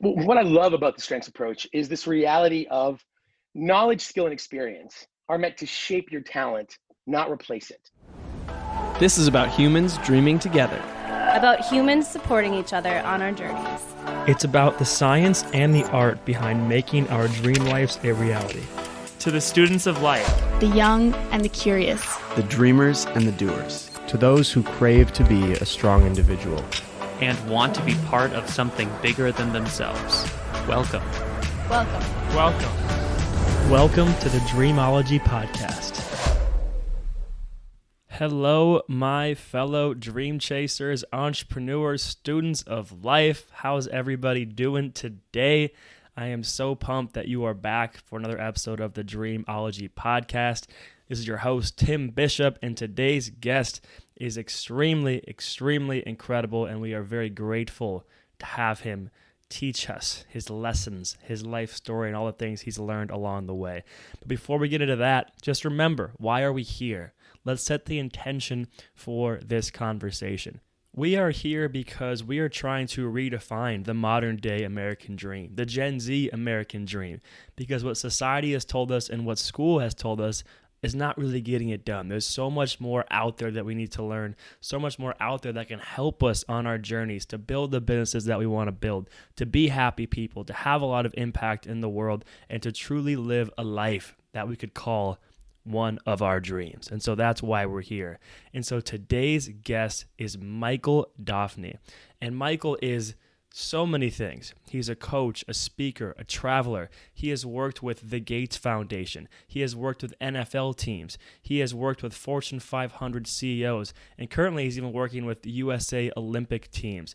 What I love about the strengths approach is this reality of knowledge, skill, and experience are meant to shape your talent, not replace it. This is about humans dreaming together. About humans supporting each other on our journeys. It's about the science and the art behind making our dream lives a reality. To the students of life, the young and the curious, the dreamers and the doers, to those who crave to be a strong individual and want to be part of something bigger than themselves. Welcome. Welcome. Welcome. Welcome to the Dreamology podcast. Hello, my fellow dream chasers, entrepreneurs, students of life. How's everybody doing today? I am so pumped that you are back for another episode of the Dreamology podcast. This is your host, Tim Bishop, and today's guest is extremely incredible, and we are very grateful to have him teach us his lessons, his life story, and all the things he's learned along the way. But before we get into that, just remember, why are we here? Let's set the intention for this conversation. We are here because we are trying to redefine the modern day American dream, the Gen Z American dream, because what society has told us and what school has told us is not really getting it done. There's so much more out there that we need to learn, so much more out there that can help us on our journeys to build the businesses that we want to build, to be happy people, to have a lot of impact in the world, and to truly live a life that we could call one of our dreams. And so that's why we're here. And so today's guest is Michael Dauphinee. And Michael is so many things. He's a coach, a speaker, a traveler. He has worked with the Gates Foundation. He has worked with NFL teams. He has worked with Fortune 500 CEOs. And currently he's even working with the USA Olympic teams.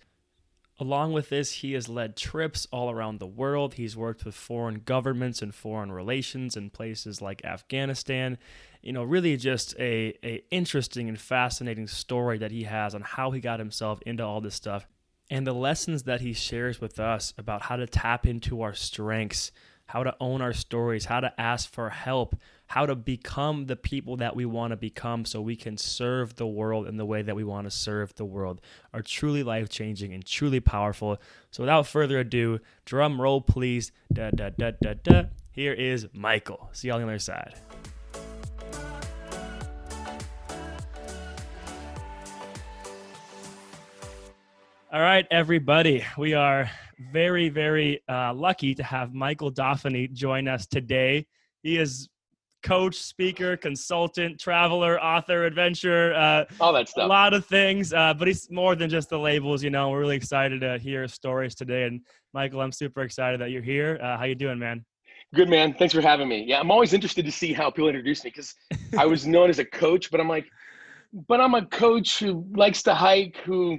Along with this, he has led trips all around the world. He's worked with foreign governments and foreign relations in places like Afghanistan. You know, really just a interesting and fascinating story that he has on how he got himself into all this stuff and the lessons that he shares with us about how to tap into our strengths, how to own our stories, how to ask for help, how to become the people that we want to become so we can serve the world in the way that we want to serve the world are truly life-changing and truly powerful. So without further ado, drum roll please. Da, da, da, da, da. Here is Michael. See you on the other side. All right, everybody. We are very lucky to have Michael Dauphinee join us today. He is coach, speaker, consultant, traveler, author, adventurer, all that stuff. A lot of things, but he's more than just the labels. You know, we're really excited to hear his stories today. And Michael, I'm super excited that you're here. How you doing, man? Good, man. Thanks for having me. Yeah, I'm always interested to see how people introduce me because I was known as a coach, but I'm a coach who likes to hike, who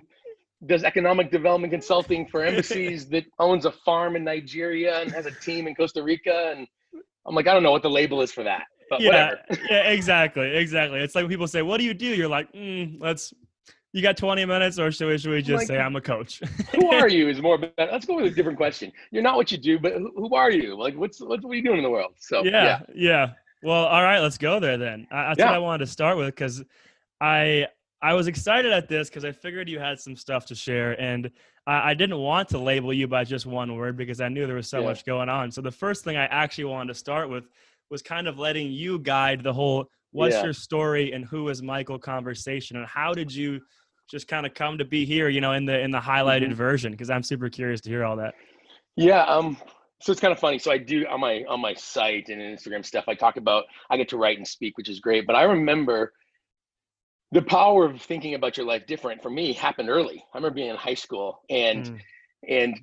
does economic development consulting for embassies, that owns a farm in Nigeria and has a team in Costa Rica. And I'm like, I don't know what the label is for that, but whatever. Yeah, exactly. It's like when people say, what do? You're like, you got 20 minutes or should we just say I'm a coach? Who are you is more better. Let's go with a different question. You're not what you do, but who are you? Like, what are you doing in the world? So yeah. Well, all right, let's go there then. That's what I wanted to start with because I was excited at this because I figured you had some stuff to share, and I didn't want to label you by just one word because I knew there was so much going on. So the first thing I actually wanted to start with was kind of letting you guide the whole what's your story and who is Michael conversation, and how did you just kind of come to be here, you know, in the highlighted version, because I'm super curious to hear all that. Yeah, so it's kind of funny. So I do on my site and Instagram stuff, I get to write and speak, which is great. But I remember the power of thinking about your life different for me happened early. I remember being in high school and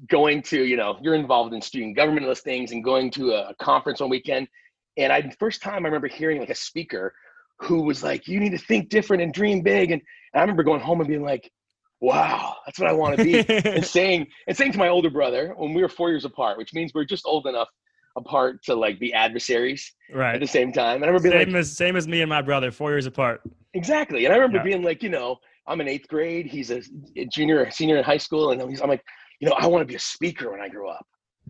going to, you know, you're involved in student government listings and going to a conference one weekend. And first time I remember hearing like a speaker who was like, you need to think different and dream big. And I remember going home and being like, wow, that's what I want to be. and saying to my older brother when we were 4 years apart, which means we're just old enough apart to like be adversaries at the same time. And I remember being same as me and my brother, 4 years apart. Exactly. And I remember being like, you know, I'm in 8th grade. He's a junior or senior in high school. And I'm like, you know, I want to be a speaker when I grow up.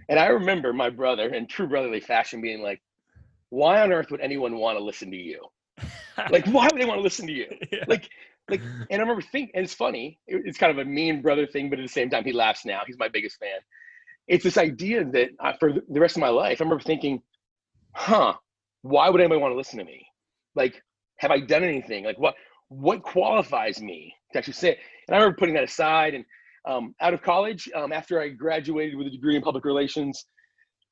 And I remember my brother in true brotherly fashion being like, why on earth would anyone want to listen to you? Like, why would they want to listen to you? Like, and I remember thinking, and it's funny, it's kind of a mean brother thing, but at the same time, he laughs now. He's my biggest fan. it's this idea that for the rest of my life, I remember thinking, why would anybody want to listen to me? Like, have I done anything? Like, what qualifies me to actually say it? And I remember putting that aside. And out of college, after I graduated with a degree in public relations,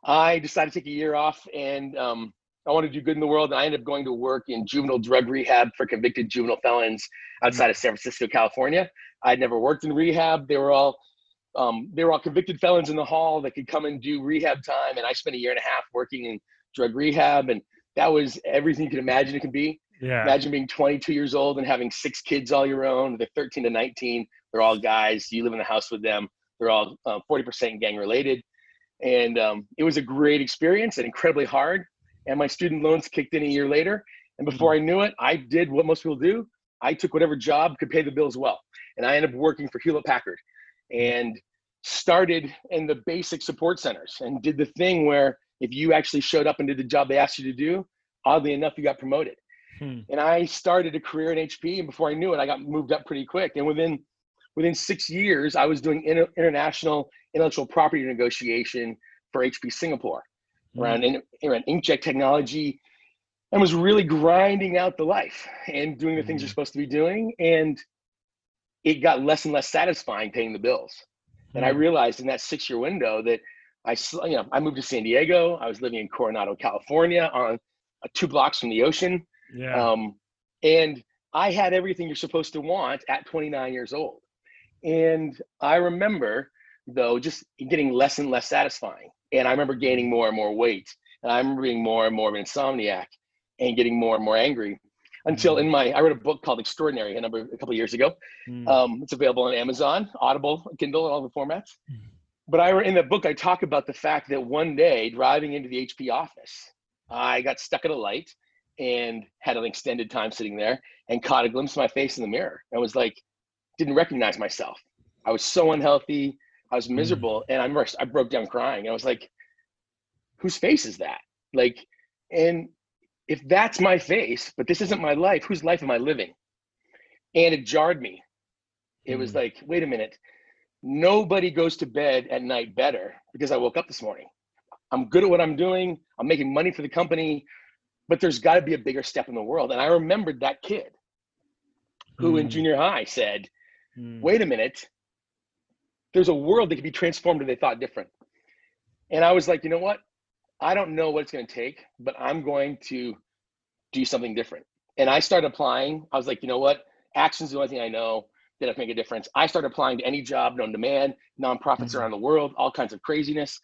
I decided to take a year off, and I wanted to do good in the world. And I ended up going to work in juvenile drug rehab for convicted juvenile felons outside of San Francisco, California. I'd never worked in rehab. They were all convicted felons in the hall that could come and do rehab time. And I spent a year and a half working in drug rehab, and that was everything you could imagine it could be. Yeah. Imagine being 22 years old and having 6 kids all your own. They're 13 to 19. They're all guys. You live in the house with them. They're all 40% gang related. And it was a great experience and incredibly hard. And my student loans kicked in a year later. And before I knew it, I did what most people do. I took whatever job could pay the bills well. And I ended up working for Hewlett Packard and started in the basic support centers and did the thing where if you actually showed up and did the job they asked you to do, oddly enough, you got promoted. And I started a career in HP, and before I knew it, I got moved up pretty quick. And within 6 years, I was doing international intellectual property negotiation for HP Singapore around inkjet technology, and was really grinding out the life and doing the things you're supposed to be doing. And it got less and less satisfying paying the bills. And I realized in that 6-year window that I moved to San Diego. I was living in Coronado, California, on 2 blocks from the ocean. Yeah. And I had everything you're supposed to want at 29 years old. And I remember, though, just getting less and less satisfying. And I remember gaining more and more weight. And I remember being more and more of an insomniac and getting more and more angry until I wrote a book called Extraordinary a couple of years ago. It's available on Amazon, Audible, Kindle, and all the formats. But in the book, I talk about the fact that one day driving into the HP office, I got stuck at a light and had an extended time sitting there and caught a glimpse of my face in the mirror. I was like, didn't recognize myself. I was so unhealthy. I was miserable. And I broke down crying. I was like, whose face is that? Like, and if that's my face, but this isn't my life, whose life am I living? And it jarred me. It was like, wait a minute. Nobody goes to bed at night better because I woke up this morning. I'm good at what I'm doing. I'm making money for the company, but there's got to be a bigger step in the world. And I remembered that kid who in junior high said, wait a minute, there's a world that could be transformed if they thought different. And I was like, you know what? I don't know what it's going to take, but I'm going to do something different. And I started applying. I was like, you know what? Action's the only thing I know that make a difference. I started applying to any job known to man, nonprofits around the world, all kinds of craziness.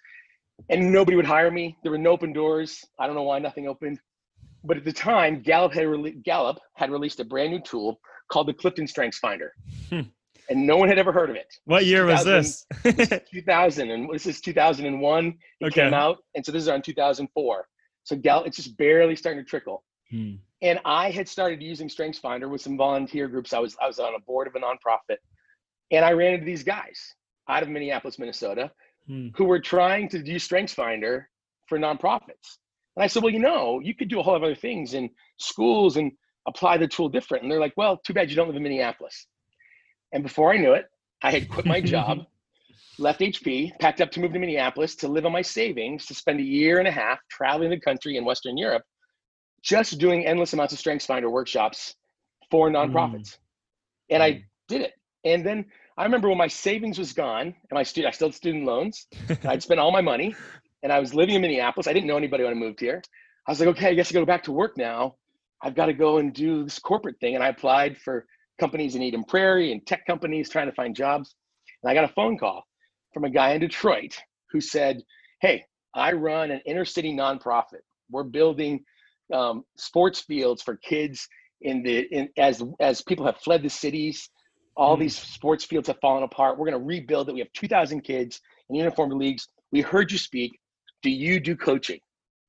And nobody would hire me. There were no open doors. I don't know why nothing opened. But at the time, Gallup had released a brand new tool called the Clifton Strengths Finder. And no one had ever heard of it. What year was this? 2000, and this is 2001. It came out, and so this is on 2004. So Gallup, it's just barely starting to trickle. And I had started using Strengths Finder with some volunteer groups. I was on a board of a nonprofit, and I ran into these guys out of Minneapolis, Minnesota, who were trying to use Strengths Finder for nonprofits. And I said, well, you could do a whole lot of other things in schools and apply the tool different. And they're like, well, too bad you don't live in Minneapolis. And before I knew it, I had quit my job, left HP, packed up to move to Minneapolis to live on my savings, to spend a year and a half traveling the country in Western Europe, just doing endless amounts of Strengths Finder workshops for nonprofits. And I did it. And then I remember when my savings was gone, and I still had student loans, and I'd spent all my money, and I was living in Minneapolis. I didn't know anybody when I moved here. I was like, okay, I guess I gotta go back to work now. I've got to go and do this corporate thing. And I applied for companies in Eden Prairie and tech companies trying to find jobs. And I got a phone call from a guy in Detroit who said, hey, I run an inner city nonprofit. We're building sports fields for kids as people have fled the cities. All these sports fields have fallen apart. We're going to rebuild it. We have 2,000 kids in uniformed leagues. We heard you speak. Do you do coaching?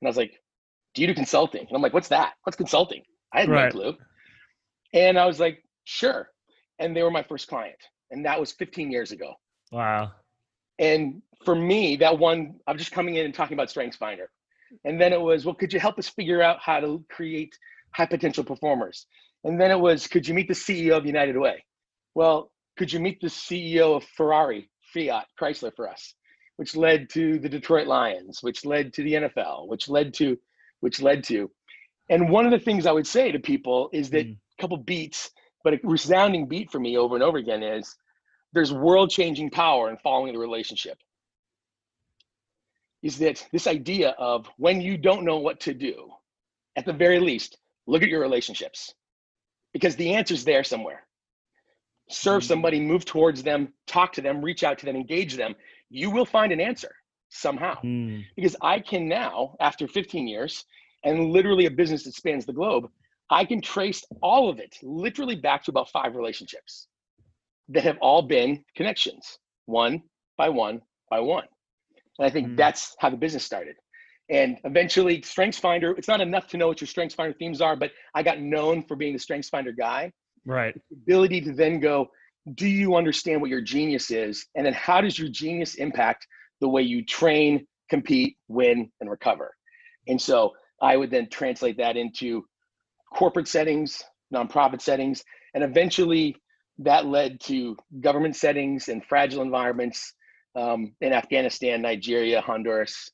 And I was like, do you do consulting? And I'm like, what's that? What's consulting? I had no clue. And I was like, sure. And they were my first client. And that was 15 years ago. Wow. And for me, I'm just coming in and talking about Strengths Finder. And then it was, well, could you help us figure out how to create high potential performers? And then it was, could you meet the CEO of United Way? Well, could you meet the CEO of Ferrari, Fiat, Chrysler for us? which led to the Detroit Lions, which led to the NFL, which led to. And one of the things I would say to people is that a couple beats, but a resounding beat for me over and over again is there's world-changing power in following the relationship. Is that this idea of when you don't know what to do, at the very least, look at your relationships, because the answer's there somewhere. Serve somebody, move towards them, talk to them, reach out to them, engage them. You will find an answer somehow. Because I can now, after 15 years, and literally a business that spans the globe, I can trace all of it literally back to about 5 relationships that have all been connections, one by one by one. And I think that's how the business started. And eventually, StrengthsFinder, it's not enough to know what your StrengthsFinder themes are, but I got known for being the StrengthsFinder guy. Right. The ability to then go, do you understand what your genius is? And then how does your genius impact the way you train, compete, win, and recover? And so I would then translate that into corporate settings, nonprofit settings, and eventually that led to government settings and fragile environments in Afghanistan, Nigeria, Honduras,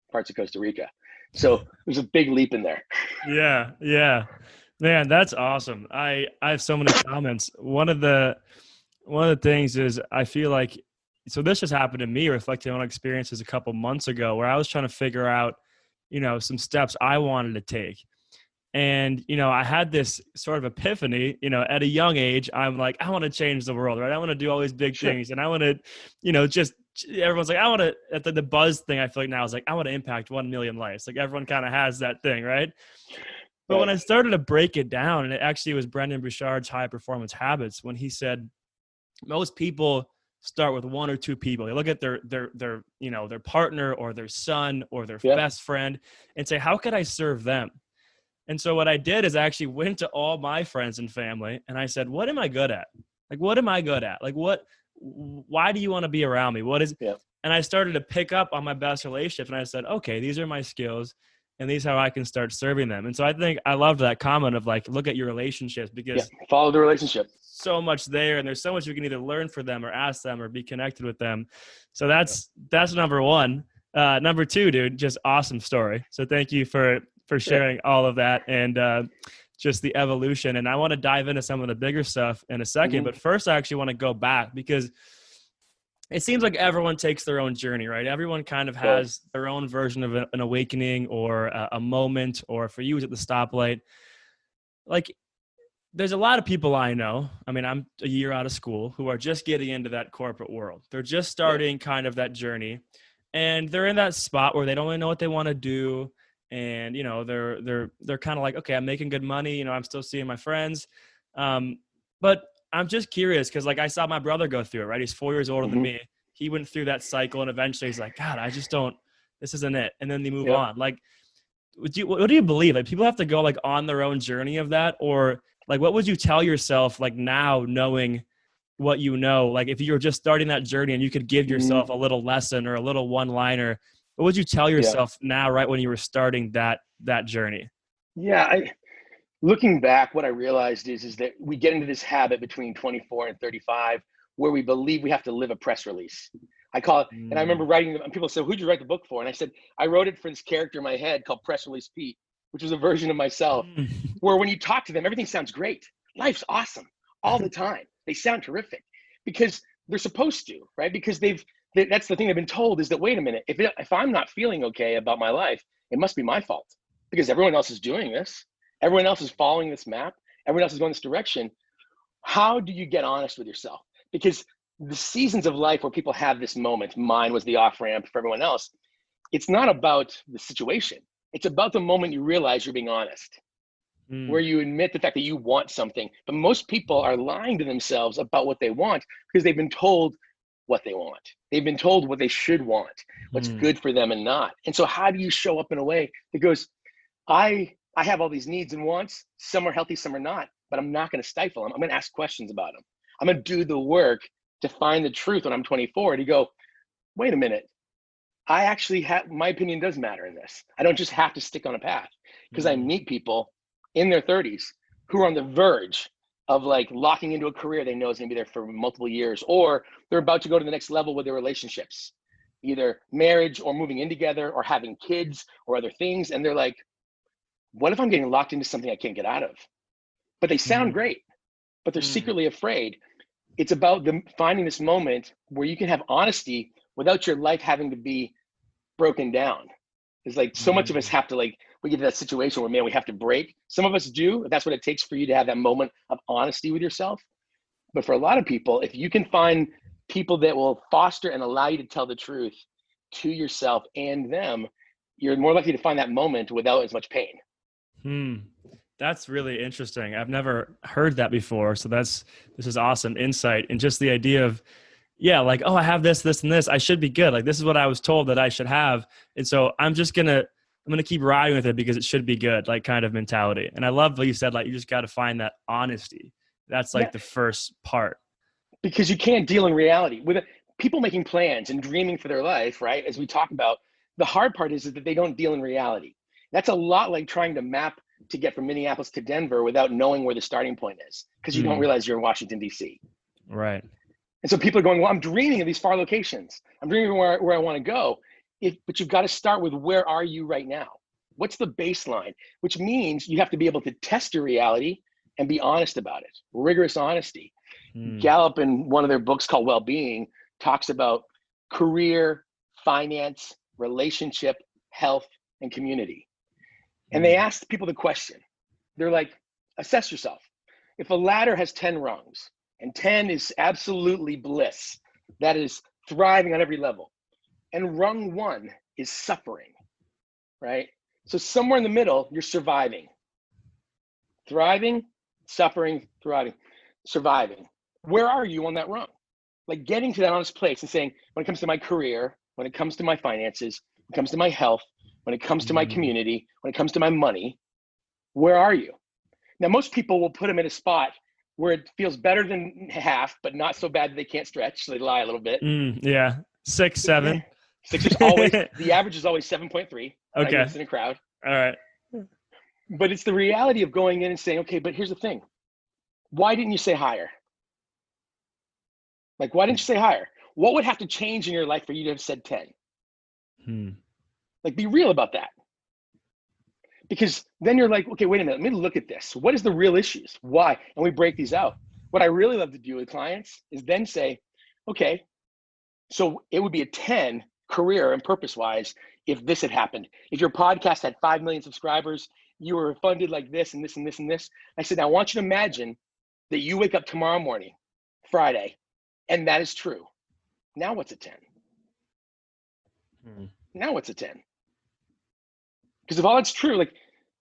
parts of Costa Rica. So there's a big leap in there. Yeah. Man, that's awesome. I have so many comments. One of the things is I feel like, so this just happened to me reflecting on experiences a couple months ago where I was trying to figure out, some steps I wanted to take. And, I had this sort of epiphany, at a young age. I'm like, I want to change the world, right? I want to do all these big things. And I want to, just everyone's like, I want to, at the buzz thing, I feel like now is like, I want to impact 1 million lives. Like everyone kind of has that thing, right? But when I started to break it down, and it actually was Brendan Bouchard's High Performance Habits, when he said most people start with 1 or 2 people. They look at their partner or their son or their best friend and say, how could I serve them? And so what I did is I actually went to all my friends and family and I said, what am I good at? Like, what am I good at? Like, why do you want to be around me? And I started to pick up on my best relationships and I said, okay, these are my skills. And these are how I can start serving them. And so I think I loved that comment of like, look at your relationships, because follow the relationship. So much there, and there's so much you can either learn from them or ask them or be connected with them. So that's number 1. Number 2, dude, just awesome story. So thank you for sharing all of that and just the evolution. And I want to dive into some of the bigger stuff in a second, but first I actually want to go back because it seems like everyone takes their own journey, right? Everyone kind of has their own version of an awakening or a moment, or for you, it's at the stoplight. Like, there's a lot of people I know. I mean, I'm a year out of school who are just getting into that corporate world. They're just starting kind of that journey, and they're in that spot where they don't really know what they want to do. And, they're kind of like, okay, I'm making good money. I'm still seeing my friends. But I'm just curious because, like, I saw my brother go through it, right? He's 4 years older than me. He went through that cycle, and eventually he's like, God, this isn't it. And then they move on. Like, what do you believe? Like, people have to go, like, on their own journey of that? Or, like, what would you tell yourself, like, now knowing what you know? Like, if you were just starting that journey and you could give yourself a little lesson or a little one-liner, what would you tell yourself now, right when you were starting that journey? Yeah, looking back, what I realized is that we get into this habit between 24 and 35 where we believe we have to live a press release. I call it, and I remember writing them, and people said, who'd you write the book for? And I said, I wrote it for this character in my head called Press Release Pete, which was a version of myself, where when you talk to them, everything sounds great. Life's awesome all the time. They sound terrific because they're supposed to, right? Because that's the thing they've been told is that, wait a minute, if I'm not feeling okay about my life, it must be my fault because everyone else is doing this. Everyone else is following this map. Everyone else is going this direction. How do you get honest with yourself? Because the seasons of life where people have this moment, mine was the off-ramp for everyone else, it's not about the situation. It's about the moment you realize you're being honest, where you admit the fact that you want something. But most people are lying to themselves about what they want because they've been told what they want. They've been told what they should want, what's good for them and not. And so how do you show up in a way that goes, I have all these needs and wants. Some are healthy, some are not, but I'm not going to stifle them. I'm going to ask questions about them. I'm going to do the work to find the truth when I'm 24 to go, wait a minute. I actually my opinion does matter in this. I don't just have to stick on a path because I meet people in their 30s who are on the verge of like locking into a career they know is going to be there for multiple years, or they're about to go to the next level with their relationships. either marriage or moving in together or having kids or other things. And they're like, what if I'm getting locked into something I can't get out of? But they sound great, but they're secretly afraid. It's about them finding this moment where you can have honesty without your life having to be broken down. It's like so much of us have to, like, we get to that situation where, man, we have to break. Some of us do. That's what it takes for you to have that moment of honesty with yourself. But for a lot of people, if you can find people that will foster and allow you to tell the truth to yourself and them, you're more likely to find that moment without as much pain. That's really interesting. I've never heard that before. So this is awesome insight. And just the idea of, like, oh, I have this, and this, I should be good. Like, this is what I was told that I should have. And so I'm going to keep riding with it because it should be good, like, kind of mentality. And I love what you said, like, you just got to find that honesty. That's like the first part. Because you can't deal in reality with people making plans and dreaming for their life, right? As we talk about, the hard part is that they don't deal in reality. That's a lot like trying to map to get from Minneapolis to Denver without knowing where the starting point is, because you don't realize you're in Washington, D.C. Right. And so people are going, well, I'm dreaming of these far locations. I'm dreaming where I want to go. But you've got to start with, where are you right now? What's the baseline? Which means you have to be able to test your reality and be honest about it. Rigorous honesty. Gallup, in one of their books called Well-Being, talks about career, finance, relationship, health, and community. And they asked people the question. They're like, assess yourself. If a ladder has 10 rungs and 10 is absolutely bliss, that is thriving on every level, and rung 1 is suffering, right? So somewhere in the middle, you're surviving. Thriving, suffering, thriving, surviving. Where are you on that rung? Like, getting to that honest place and saying, when it comes to my career, when it comes to my finances, when it comes to my health, when it comes to my community, when it comes to my money, where are you? Now, most people will put them in a spot where it feels better than half, but not so bad that they can't stretch, so they lie a little bit. 6, 7. 6 is always, the average is always 7.3. Okay. Right? It's in a crowd. All right. But it's the reality of going in and saying, okay, but here's the thing. Why didn't you say higher? Like, why didn't you say higher? What would have to change in your life for you to have said 10? Like, be real about that. Because then you're like, okay, wait a minute, let me look at this. What is the real issues? Why? And we break these out. What I really love to do with clients is then say, okay, so it would be a 10 career and purpose-wise if this had happened. If your podcast had 5 million subscribers, you were funded like this and this and this and this. I said, now I want you to imagine that you wake up tomorrow morning, Friday, and that is true. Now what's a 10? Now what's a 10? Because if all that's true, like,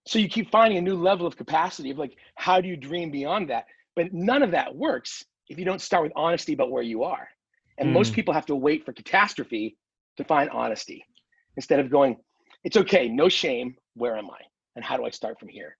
so you keep finding a new level of capacity of, like, how do you dream beyond that? But none of that works if you don't start with honesty about where you are. And most people have to wait for catastrophe to find honesty instead of going, it's okay, no shame, where am I? And how do I start from here?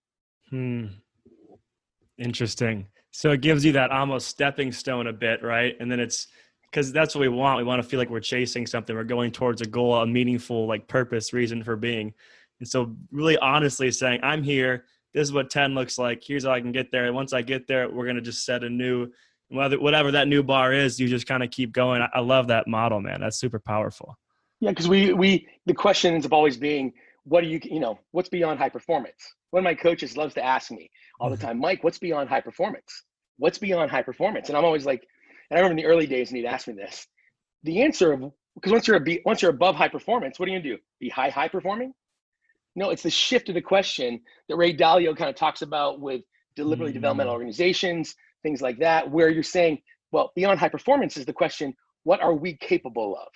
Interesting. So it gives you that almost stepping stone a bit, right? And then it's, because that's what we want. We want to feel like we're chasing something. We're going towards a goal, a meaningful, like, purpose, reason for being. And so really honestly saying, I'm here. This is what 10 looks like. Here's how I can get there. And once I get there, we're going to just set a new, whatever that new bar is, you just kind of keep going. I love that model, man. That's super powerful. Yeah, because the questions of always being, what do what's beyond high performance? One of my coaches loves to ask me all the time, Mike, what's beyond high performance? What's beyond high performance? And I'm always like, and I remember in the early days, and he'd ask me this. The answer, because once you're above high performance, what are you gonna do? Be high performing? No, it's the shift of the question that Ray Dalio kind of talks about with deliberately developmental organizations, things like that, where you're saying, well, beyond high performance is the question, what are we capable of?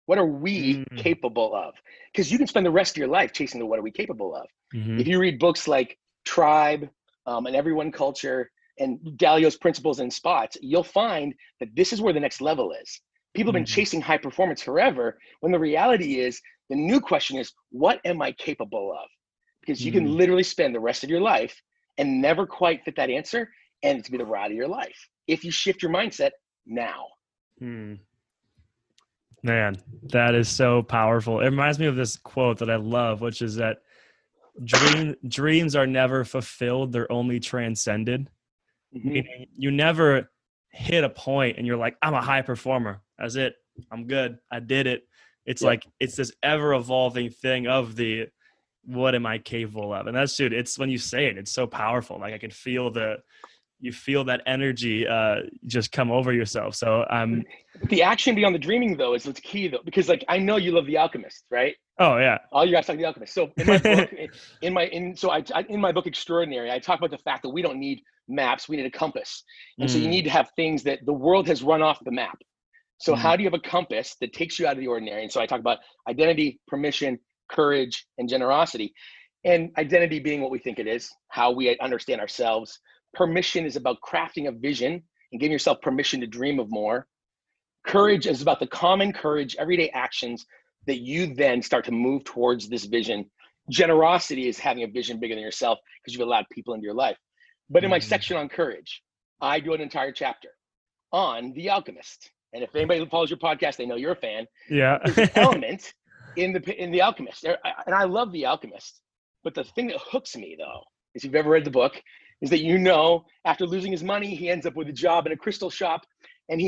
What are we capable of? Because you can spend the rest of your life chasing the what are we capable of. If you read books like Tribe and Everyone Culture and Dalio's Principles and Spots, you'll find that this is where the next level is. People have been chasing high performance forever, when the reality is, the new question is, what am I capable of? Because you can literally spend the rest of your life and never quite fit that answer, and it's be the ride of your life if you shift your mindset now. Man, that is so powerful. It reminds me of this quote that I love, which is that dreams are never fulfilled, they're only transcended. Meaning you never hit a point and you're like, I'm a high performer. That's it. I'm good. I did it. It's Yeah. like, it's this ever evolving thing of the, what am I capable of? And that's, dude, it's when you say it, it's so powerful. Like I can feel you feel that energy just come over yourself. So But the action beyond the dreaming though is what's key though, because like I know you love The Alchemist, right? oh yeah. All you guys talk The Alchemist. So in my book, in my book Extraordinary, I talk about the fact that we don't need maps, we need a compass. And so you need to have things that the world has run off the map. So how do you have a compass that takes you out of the ordinary? And so I talk about identity, permission, courage, and generosity. And identity being what we think it is, how we understand ourselves. Permission is about crafting a vision and giving yourself permission to dream of more. Courage is about the common courage, everyday actions that you then start to move towards this vision. Generosity is having a vision bigger than yourself because you've allowed people into your life. But in my section on courage, I do an entire chapter on The Alchemist. And if anybody follows your podcast, they know you're a fan. Yeah. There's an element in the Alchemist, and I love The Alchemist. But the thing that hooks me, though, if you've ever read the book, is that after losing his money, he ends up with a job in a crystal shop, and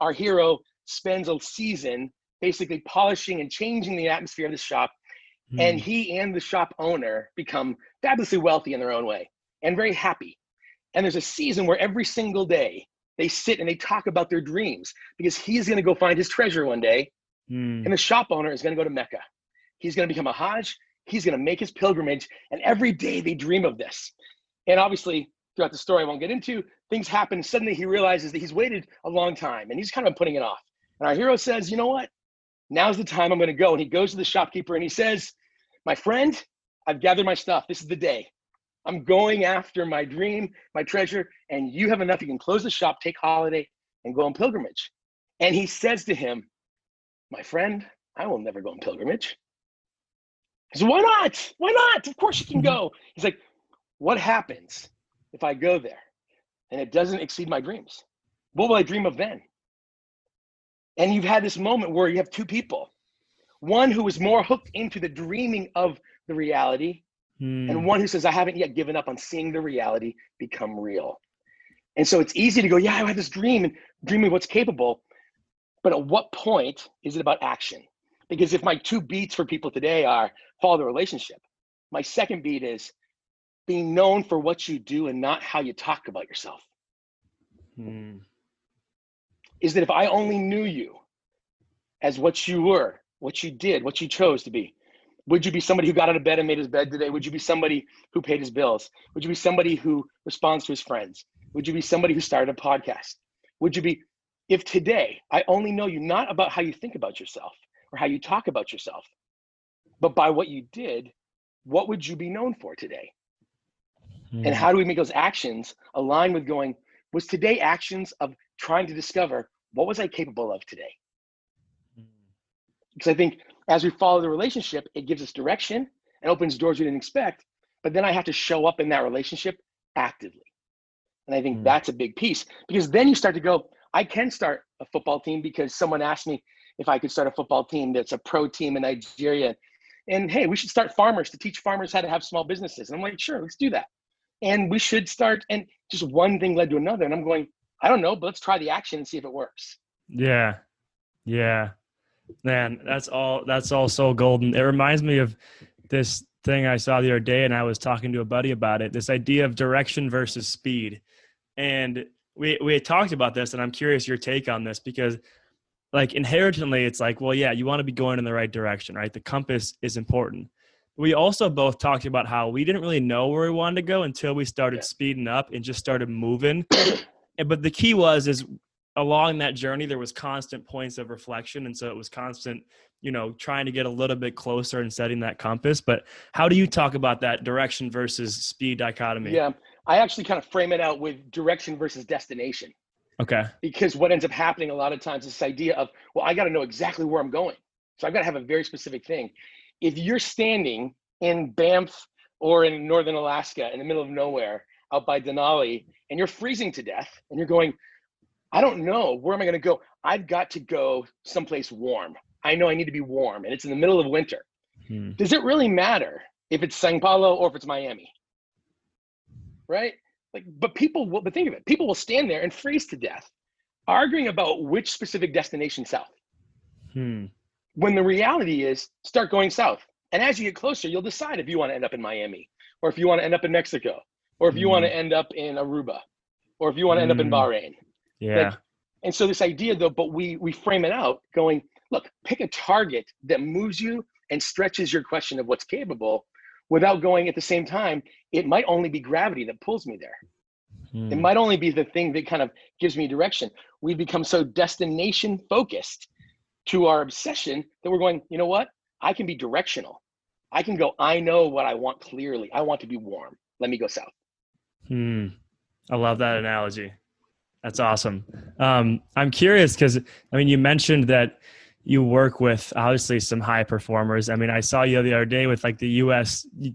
our hero spends a season basically polishing and changing the atmosphere of the shop. And he and the shop owner become fabulously wealthy in their own way and very happy. And there's a season where every single day they sit and they talk about their dreams because he's going to go find his treasure one day. And the shop owner is going to go to Mecca. He's going to become a Hajj. He's going to make his pilgrimage. And every day they dream of this. And obviously, throughout the story I won't get into, things happen. Suddenly he realizes that he's waited a long time and he's kind of putting it off. And our hero says, you know what? Now's the time I'm going to go. And he goes to the shopkeeper and he says, my friend, I've gathered my stuff. This is the day. I'm going after my dream, my treasure, and you have enough. You can close the shop, take holiday, and go on pilgrimage. And he says to him, my friend, I will never go on pilgrimage. He says, why not? Why not? Of course you can go. He's like, what happens if I go there and it doesn't exceed my dreams? What will I dream of then? And you've had this moment where you have two people, one who is more hooked into the dreaming of the reality, and one who says, I haven't yet given up on seeing the reality become real. And so it's easy to go, yeah, I had this dream and dreaming what's capable. But at what point is it about action? Because if my two beats for people today are follow the relationship, my second beat is being known for what you do and not how you talk about yourself. Is that if I only knew you as what you were, what you did, what you chose to be, would you be somebody who got out of bed and made his bed today? Would you be somebody who paid his bills? Would you be somebody who responds to his friends? Would you be somebody who started a podcast? Would you be, if today I only know you not about how you think about yourself or how you talk about yourself, but by what you did, what would you be known for today? And how do we make those actions align with going, was today actions of trying to discover what was I capable of today? Because I think as we follow the relationship, it gives us direction and opens doors we didn't expect, but then I have to show up in that relationship actively. And I think that's a big piece, because then you start to go, I can start a football team because someone asked me if I could start a football team that's a pro team in Nigeria. And hey, we should start farmers to teach farmers how to have small businesses. And I'm like, sure, let's do that. And we should start, and just one thing led to another. And I'm going, I don't know, but let's try the action and see if it works. Yeah. Yeah. Man, that's all so golden. It reminds me of this thing I saw the other day, and I was talking to a buddy about it, this idea of direction versus speed. And we had talked about this, and I'm curious your take on this, because like inherently it's like, well, yeah, you want to be going in the right direction, right? The compass is important. We also both talked about how we didn't really know where we wanted to go until we started speeding up and just started moving. But the key is along that journey, there was constant points of reflection. And so it was constant, trying to get a little bit closer and setting that compass. But how do you talk about that direction versus speed dichotomy? Yeah, I actually kind of frame it out with direction versus destination. Okay. Because what ends up happening a lot of times is this idea of, well, I got to know exactly where I'm going. So I've got to have a very specific thing. If you're standing in Banff or in northern Alaska in the middle of nowhere out by Denali and you're freezing to death and you're going, I don't know, where am I going to go? I've got to go someplace warm. I know I need to be warm and it's in the middle of winter. Does it really matter if it's Sao Paulo or if it's Miami? Right? But think of it, people will stand there and freeze to death arguing about which specific destination south. When the reality is, start going south. And as you get closer, you'll decide if you want to end up in Miami, or if you want to end up in Mexico, or if you want to end up in Aruba, or if you want to end up in Bahrain. Yeah. Like, and so this idea though, but we frame it out going, look, pick a target that moves you and stretches your question of what's capable without going at the same time. It might only be gravity that pulls me there. It might only be the thing that kind of gives me direction. We've become so destination focused to our obsession that we're going, you know what? I can be directional. I can go, I know what I want clearly. I want to be warm. Let me go south. I love that analogy. That's awesome. I'm curious because, I mean, you mentioned that you work with obviously some high performers. I mean, I saw you the other day with like the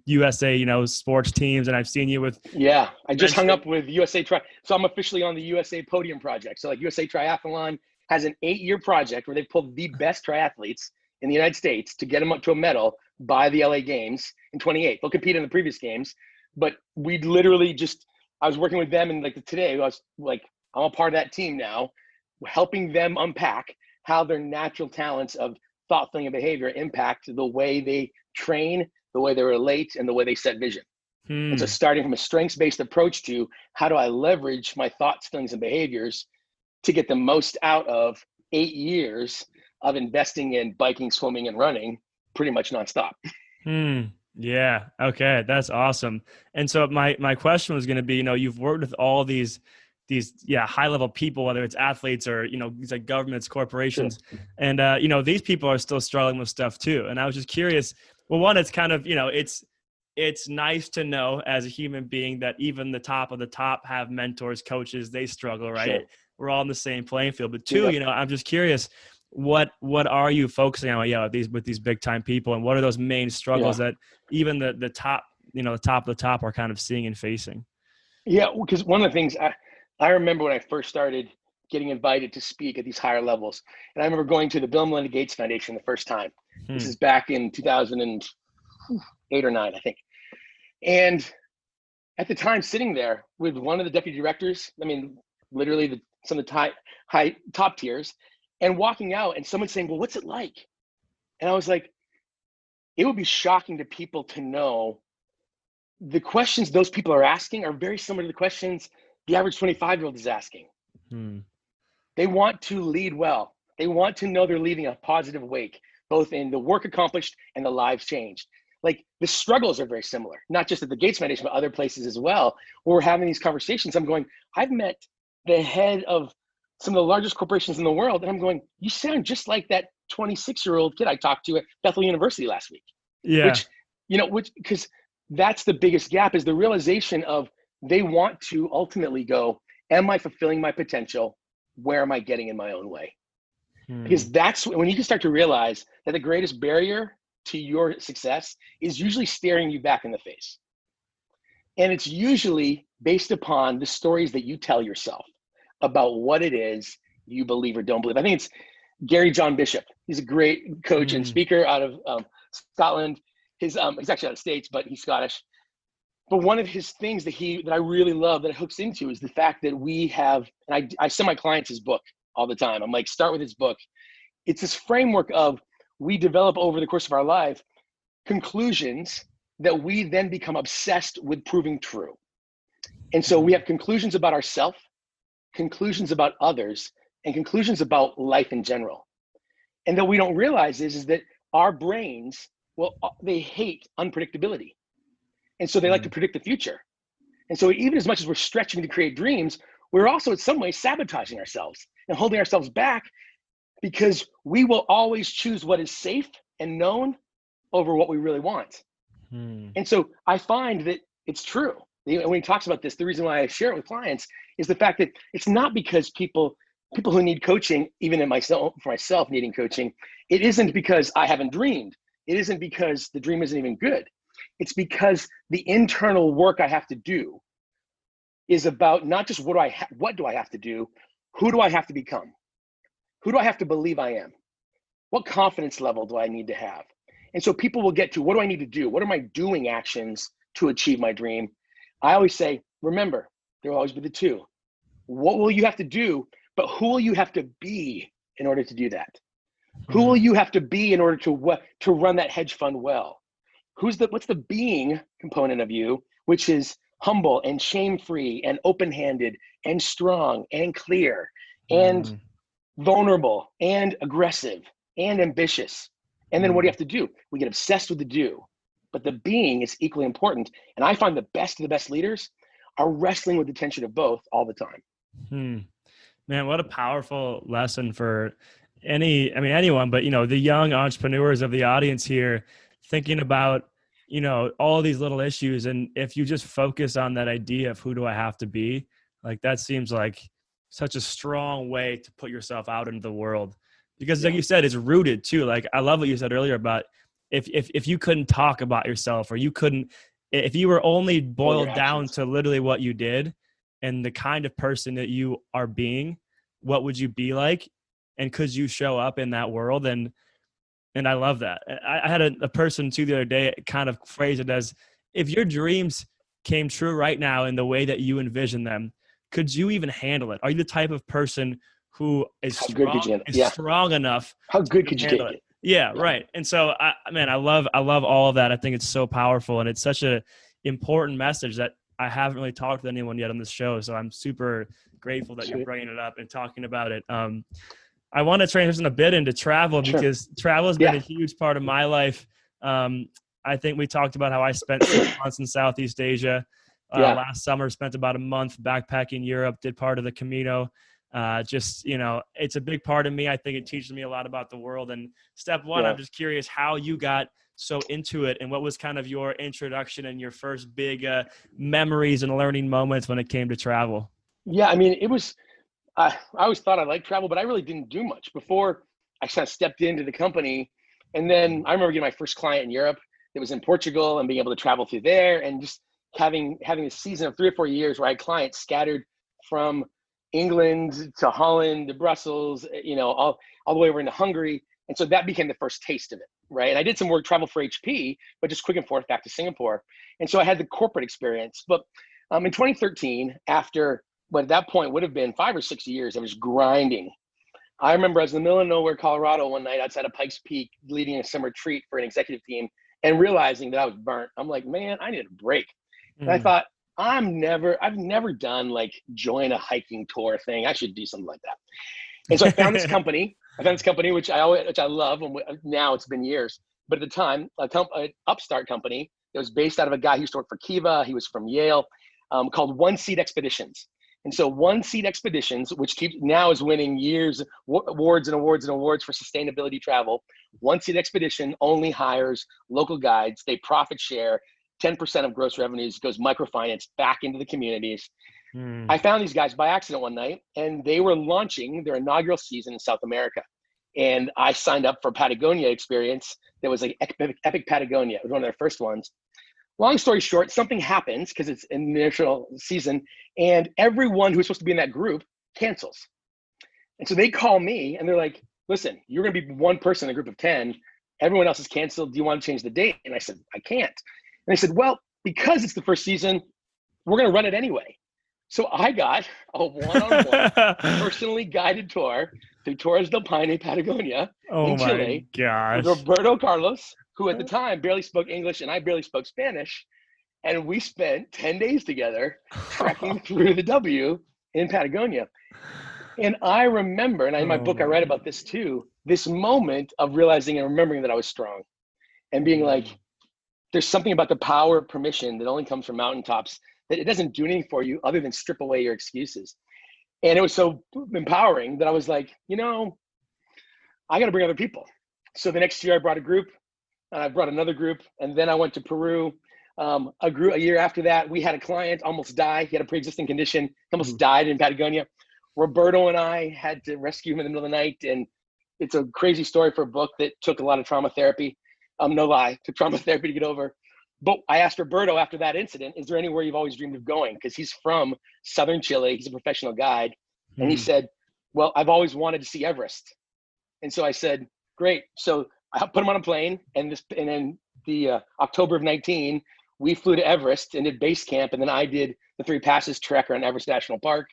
USA, you know, sports teams, and I've seen you with. Yeah, I just hung up with USA So I'm officially on the USA Podium Project. So like USA Triathlon has an 8-year project where they pulled the best triathletes in the United States to get them up to a medal by the LA Games in 28. They'll compete in the previous games, but we literally I was working with them, and like today I was like, I'm a part of that team now, helping them unpack how their natural talents of thought, feeling, and behavior impact the way they train, the way they relate, and the way they set vision. And so starting from a strengths-based approach to how do I leverage my thoughts, feelings, and behaviors to get the most out of 8 years of investing in biking, swimming, and running pretty much nonstop. Yeah. Okay. That's awesome. And so my question was going to be, you know, you've worked with all these high level people, whether it's athletes or, you know, these like governments, corporations, and, you know, these people are still struggling with stuff too. And I was just curious, well, one, it's kind of, you know, it's nice to know as a human being that even the top of the top have mentors, coaches, they struggle, right? Sure. We're all in the same playing field. But two, you know, I'm just curious, what are you focusing on with these big time people, and what are those main struggles that even the top, you know, the top of the top are kind of seeing and facing? Yeah, because one of the things I remember when I first started getting invited to speak at these higher levels, and I remember going to the Bill and Melinda Gates Foundation the first time. This is back in 2008 or 9, I think. And at the time, sitting there with one of the deputy directors, I mean, literally some of the top tiers, and walking out and someone saying, well, what's it like? And I was like, it would be shocking to people to know the questions those people are asking are very similar to the questions the average 25-year-old is asking. They want to lead well. They want to know they're leaving a positive wake, both in the work accomplished and the lives changed. Like the struggles are very similar, not just at the Gates Foundation, but other places as well, where we're having these conversations. I'm going, I've met the head of some of the largest corporations in the world, and I'm going, you sound just like that 26-year-old kid I talked to at Bethel University last week. Yeah. Because that's the biggest gap, is the realization of they want to ultimately go, am I fulfilling my potential? Where am I getting in my own way? Because that's when you can start to realize that the greatest barrier to your success is usually staring you back in the face. And it's usually based upon the stories that you tell yourself about what it is you believe or don't believe. I think it's Gary John Bishop. He's a great coach and speaker out of Scotland. He's actually out of States, but he's Scottish. But one of his things that I really love that it hooks into is the fact that we have, and I send my clients his book all the time. I'm like, start with his book. It's this framework of, we develop over the course of our life conclusions that we then become obsessed with proving true. And so we have conclusions about ourselves, conclusions about others, and conclusions about life in general. And that we don't realize is that our brains, well, they hate unpredictability. And so they like to predict the future. And so even as much as we're stretching to create dreams, we're also in some ways sabotaging ourselves and holding ourselves back, because we will always choose what is safe and known over what we really want. And so I find that it's true. When he talks about this, the reason why I share it with clients is the fact that it's not because people who need coaching, even for myself needing coaching, it isn't because I haven't dreamed. It isn't because the dream isn't even good. It's because the internal work I have to do is about not just what do I have to do, who do I have to become? Who do I have to believe I am? What confidence level do I need to have? And so people will get to, what do I need to do? What are my doing actions to achieve my dream? I always say, remember, there will always be the two. What will you have to do, but who will you have to be in order to do that? Who will you have to be in order to run that hedge fund well? What's the being component of you, which is humble and shame-free and open-handed and strong and clear and vulnerable and aggressive and ambitious. And then what do you have to do? We get obsessed with the do, but the being is equally important. And I find the best of the best leaders are wrestling with the tension of both all the time. Man, what a powerful lesson for anyone, but, the young entrepreneurs of the audience here, thinking about, all these little issues. And if you just focus on that idea of who do I have to be, like, that seems like such a strong way to put yourself out into the world, because like you said, it's rooted too. Like, I love what you said earlier about if you couldn't talk about yourself, or if you were only boiled down to literally what you did and the kind of person that you are being, what would you be like? And could you show up in that world? And I love that. I had a person too the other day kind of phrase it as, if your dreams came true right now in the way that you envision them, could you even handle it? Are you the type of person who is strong enough? How good could you take it? Yeah, right. And so, I love all of that. I think it's so powerful, and it's such a important message that I haven't really talked to anyone yet on this show. So I'm super grateful that you're bringing it up and talking about it. I want to transition a bit into travel, because travel has been a huge part of my life. I think we talked about how I spent 6 months in Southeast Asia. Last summer, spent about a month backpacking Europe, did part of the Camino. It's a big part of me. I think it teaches me a lot about the world. And step one, I'm just curious how you got so into it, and what was kind of your introduction and your first big memories and learning moments when it came to travel? Yeah, it was, I always thought I liked travel, but I really didn't do much before I kind of stepped into the company. And then I remember getting my first client in Europe that was in Portugal, and being able to travel through there, and just having a season of 3 or 4 years where I had clients scattered from England to Holland to Brussels, all the way over into Hungary. And so that became the first taste of it, right? And I did some work travel for HP, but just quick and forth back to Singapore. And so I had the corporate experience. But in 2013, after what at that point would have been 5 or 6 years, I was grinding. I remember I was in the middle of nowhere, Colorado, one night outside of Pikes Peak, leading a summer retreat for an executive team, and realizing that I was burnt. I'm like, man, I need a break. And I thought, I've never done like join a hiking tour thing. I should do something like that. And so I found this company. Which I love. And now it's been years, but at the time, an upstart company that was based out of a guy who used to work for Kiva. He was from Yale, called One Seat Expeditions. And so One Seat Expeditions, which now is winning awards for sustainability travel. One Seat Expedition only hires local guides. They profit share. 10% of gross revenues goes microfinance back into the communities. I found these guys by accident one night, and they were launching their inaugural season in South America. And I signed up for Patagonia experience. That was like Epic Patagonia. It was one of their first ones. Long story short, something happens because it's an initial season, and everyone who's supposed to be in that group cancels. And so they call me, and they're like, listen, you're going to be one person in a group of 10. Everyone else is canceled. Do you want to change the date? And I said, I can't. And they said, well, because it's the first season, we're going to run it anyway. So I got a one-on-one personally guided tour through Torres del Paine, Patagonia in Chile. Gosh. With Roberto Carlos, who at the time barely spoke English and I barely spoke Spanish. And we spent 10 days together trekking through the W in Patagonia. And I remember, and in my book I write about this too, this moment of realizing and remembering that I was strong and being like, there's something about the power of permission that only comes from mountaintops, that it doesn't do anything for you other than strip away your excuses. And it was so empowering that I was like, I got to bring other people. So the next year I brought a group, and I brought another group, and then I went to Peru. A year after that, we had a client almost die. He had a pre-existing condition, almost died in Patagonia. Roberto and I had to rescue him in the middle of the night. And it's a crazy story for a book that took a lot of trauma therapy. No lie, took trauma therapy to get over. But I asked Roberto after that incident, is there anywhere you've always dreamed of going? Because he's from southern Chile. He's a professional guide. And he said, well, I've always wanted to see Everest. And so I said, great. So I put him on a plane, and then the October of 19, we flew to Everest and did base camp. And then I did the 3 Passes trek around Everest National Park.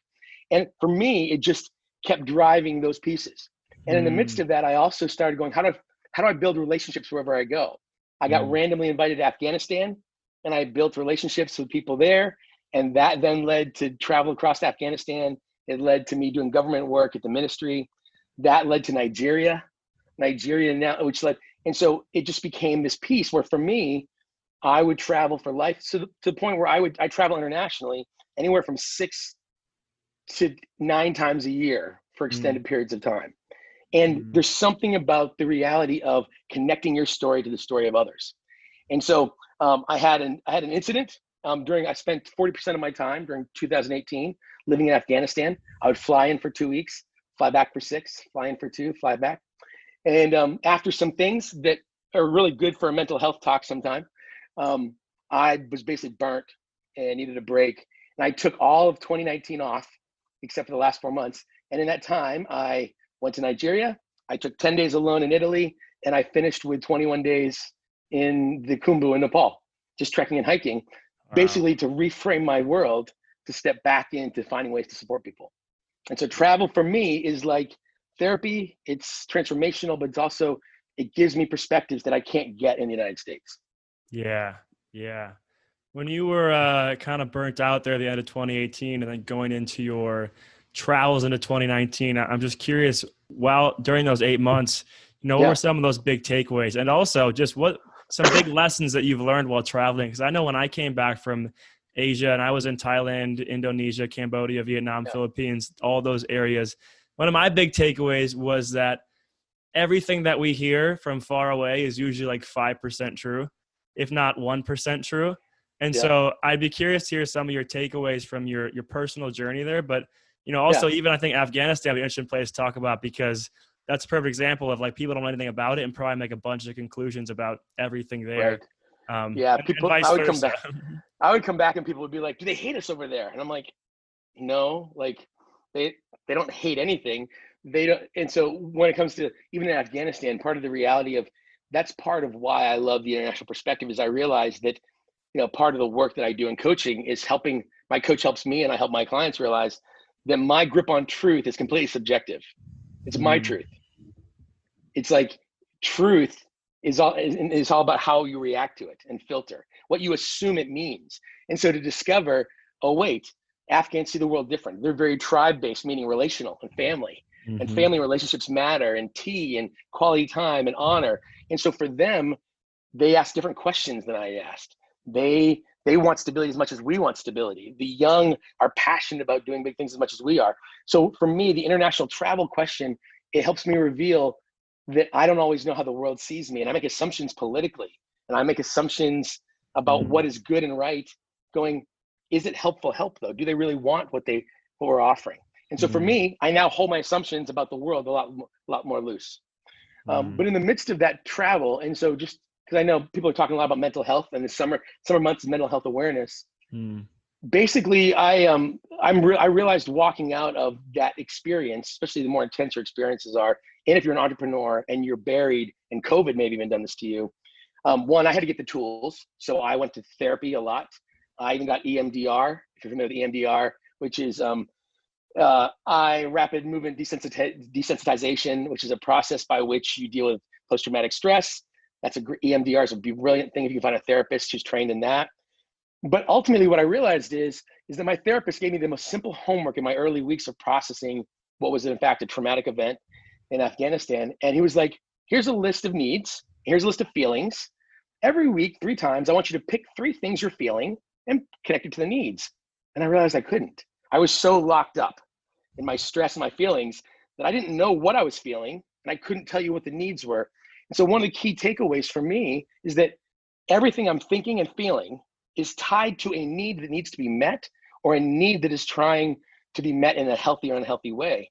And for me, it just kept driving those pieces. And in the midst of that, I also started going, how do I build relationships wherever I go? I got randomly invited to Afghanistan, and I built relationships with people there. And that then led to travel across Afghanistan. It led to me doing government work at the ministry. That led to Nigeria now, and so it just became this piece where for me, I would travel for life. So to the point where I travel internationally anywhere from 6 to 9 times a year for extended periods of time. And there's something about the reality of connecting your story to the story of others. And so I had an incident I spent 40% of my time during 2018 living in Afghanistan. I would fly in for 2 weeks, fly back for 6, fly in for 2, fly back. And after some things that are really good for a mental health talk sometime, I was basically burnt and needed a break. And I took all of 2019 off, except for the last 4 months. And in that time, I went to Nigeria. I took 10 days alone in Italy, and I finished with 21 days in the Khumbu in Nepal, just trekking and hiking, basically to reframe my world, to step back into finding ways to support people. And so travel for me is like therapy. It's transformational, but it's also, it gives me perspectives that I can't get in the United States. Yeah. When you were kind of burnt out there at the end of 2018 and then going into your travels into 2019, I'm just curious, during those 8 months, what were some of those big takeaways? And also just what some big lessons that you've learned while traveling? Because I know when I came back from Asia and I was in Thailand, Indonesia, Cambodia, Vietnam, Philippines, all those areas, one of my big takeaways was that everything that we hear from far away is usually like 5% true, if not 1% true. And so I'd be curious to hear some of your takeaways from your personal journey there. But, also even I think Afghanistan would be an interesting place to talk about, because that's a perfect example of like people don't know anything about it and probably make a bunch of conclusions about everything there. Right. People, I would come back and people would be like, do they hate us over there? And I'm like, no, like they don't hate anything. They don't. And so when it comes to even in Afghanistan, part of the reality of that's part of why I love the international perspective is I realize that, part of the work that I do in coaching is my coach helps me and I help my clients realize that my grip on truth is completely subjective. It's my truth. It's like truth is all about how you react to it and filter what you assume it means. And so to discover, oh wait, Afghans see the world different. They're very tribe-based, meaning relational and family. And family relationships matter, and tea and quality time and honor. And so for them, they ask different questions than I asked. They want stability as much as we want stability. The young are passionate about doing big things as much as we are. So for me, the international travel question, it helps me reveal that I don't always know how the world sees me. And I make assumptions politically, and I make assumptions about what is good and right, going, is it helpful help though? Do they really want what we're offering? And so for me, I now hold my assumptions about the world a lot more loose. But in the midst of that travel, and so just because I know people are talking a lot about mental health and the summer months of mental health awareness, basically I realized walking out of that experience, especially the more intense your experiences are, and if you're an entrepreneur and you're buried, and COVID may have even done this to you, one, I had to get the tools. So I went to therapy a lot. I even got EMDR, if you're familiar with EMDR, which is rapid movement desensitization, which is a process by which you deal with post-traumatic stress. EMDR is a brilliant thing if you can find a therapist who's trained in that. But ultimately what I realized is that my therapist gave me the most simple homework in my early weeks of processing what was in fact a traumatic event in Afghanistan. And he was like, here's a list of needs. Here's a list of feelings. Every week, 3 times, I want you to pick 3 things you're feeling and connect it to the needs. And I realized I couldn't. I was so locked up in my stress and my feelings that I didn't know what I was feeling, and I couldn't tell you what the needs were. And so one of the key takeaways for me is that everything I'm thinking and feeling is tied to a need that needs to be met, or a need that is trying to be met in a healthy or unhealthy way.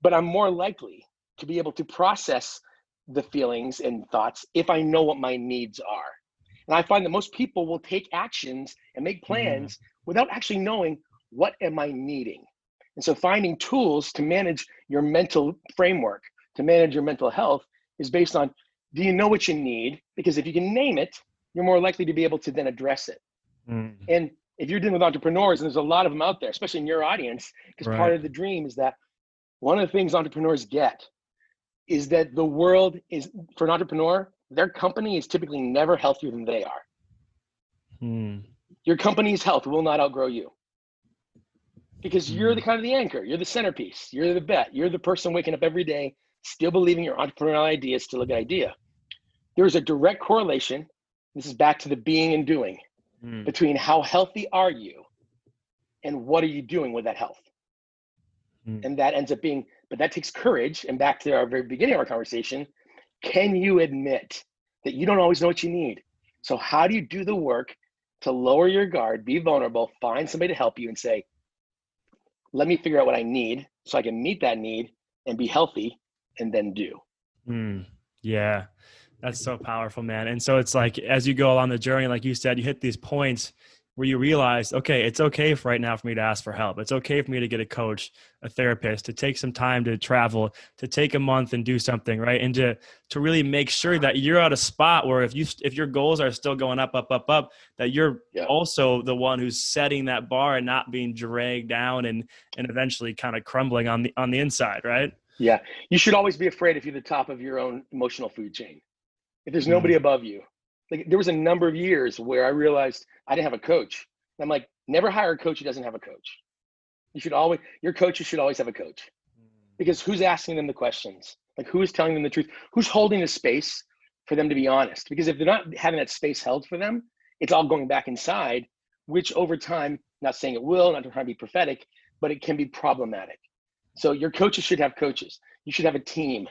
But I'm more likely to be able to process the feelings and thoughts if I know what my needs are. And I find that most people will take actions and make plans without actually knowing, what am I needing? And so finding tools to manage your mental framework, to manage your mental health, is based on, do you know what you need? Because if you can name it, you're more likely to be able to then address it. And if you're dealing with entrepreneurs, and there's a lot of them out there, especially in your audience, because part of the dream is that one of the things entrepreneurs get is that the world is, for an entrepreneur, their company is typically never healthier than they are. Your company's health will not outgrow you, because you're the kind of the anchor, you're the centerpiece, you're the bet, you're the person waking up every day still believing your entrepreneurial idea is still a good idea. There's a direct correlation, this is back to the being and doing, between how healthy are you and what are you doing with that health. And that ends up being, but that takes courage. And back to our very beginning of our conversation, can you admit that you don't always know what you need? So how do you do the work to lower your guard, be vulnerable, find somebody to help you and say, let me figure out what I need so I can meet that need and be healthy, and then do. Yeah, that's so powerful, man. And so it's like, as you go along the journey, like you said, you hit these points where you realize, okay, it's okay for right now for me to ask for help. It's okay for me to get a coach, a therapist, to take some time to travel, to take a month and do something, right? And to really make sure that you're at a spot where if your goals are still going up, that you're also the one who's setting that bar and not being dragged down and eventually kind of crumbling on the inside, right? Yeah. You should always be afraid if you're the top of your own emotional food chain. If there's nobody above you. Like, there was a number of years where I realized I didn't have a coach. And I'm like, never hire a coach who doesn't have a coach. Your coaches should always have a coach, because who's asking them the questions? Like, who is telling them the truth? Who's holding the space for them to be honest? Because if they're not having that space held for them, it's all going back inside, which over time, not saying it will, not trying to be prophetic, but it can be problematic. So your coaches should have coaches. You should have a team.